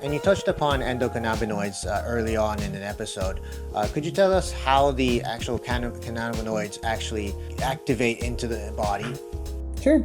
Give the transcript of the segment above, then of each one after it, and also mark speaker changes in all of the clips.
Speaker 1: And you touched upon endocannabinoids early on in an episode. Could you tell us how the actual cannabinoids actually activate into the body?
Speaker 2: Sure.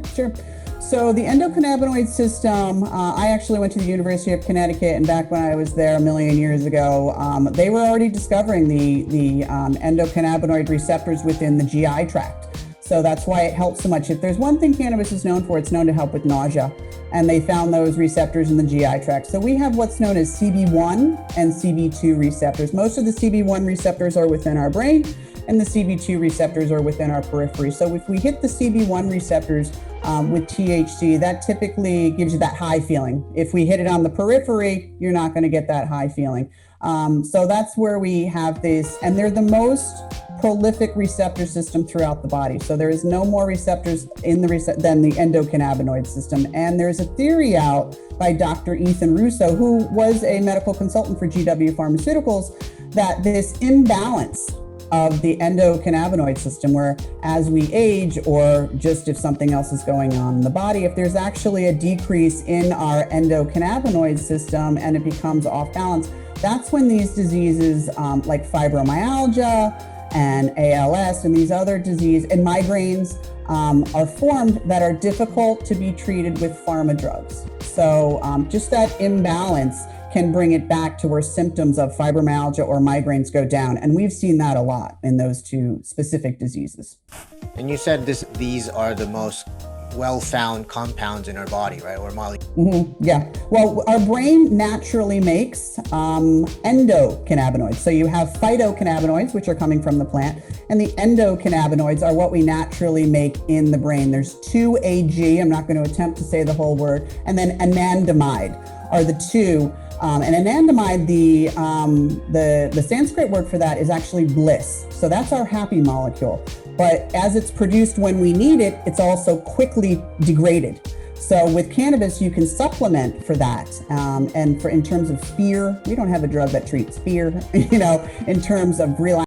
Speaker 2: So the endocannabinoid system, I actually went to the University of Connecticut, and back when I was there a million years ago, they were already discovering the endocannabinoid receptors within the GI tract. So that's why it helps so much. If there's one thing cannabis is known for, it's known to help with nausea. And they found those receptors in the GI tract. So we have what's known as CB1 and CB2 receptors. Most of the CB1 receptors are within our brain, and the CB2 receptors are within our periphery. So if we hit the CB1 receptors with THC, that typically gives you that high feeling. If we hit it on the periphery, you're not going to get that high feeling. So that's where we have this, and they're the most prolific receptor system throughout the body. So there is no more receptors in the than the endocannabinoid system. And there's a theory out by Dr. Ethan Russo, who was a medical consultant for GW Pharmaceuticals, that this imbalance of the endocannabinoid system, where as we age, or just if something else is going on in the body, if there's actually a decrease in our endocannabinoid system and it becomes off balance, that's when these diseases like fibromyalgia and ALS and these other diseases and migraines are formed that are difficult to be treated with pharma drugs. So just that imbalance can bring it back to where symptoms of fibromyalgia or migraines go down. And we've seen that a lot in those two specific diseases.
Speaker 1: And you said these are the most well-found compounds in our body, right? Or molecules.
Speaker 2: Mm-hmm. Yeah. Well, our brain naturally makes endocannabinoids. So you have phytocannabinoids, which are coming from the plant, and the endocannabinoids are what we naturally make in the brain. There's 2-AG, I'm not going to attempt to say the whole word, and then anandamide are the two. And anandamide, the Sanskrit word for that is actually bliss. So that's our happy molecule. But as it's produced when we need it, it's also quickly degraded. So with cannabis, you can supplement for that. And in terms of fear, we don't have a drug that treats fear, in terms of relaxation.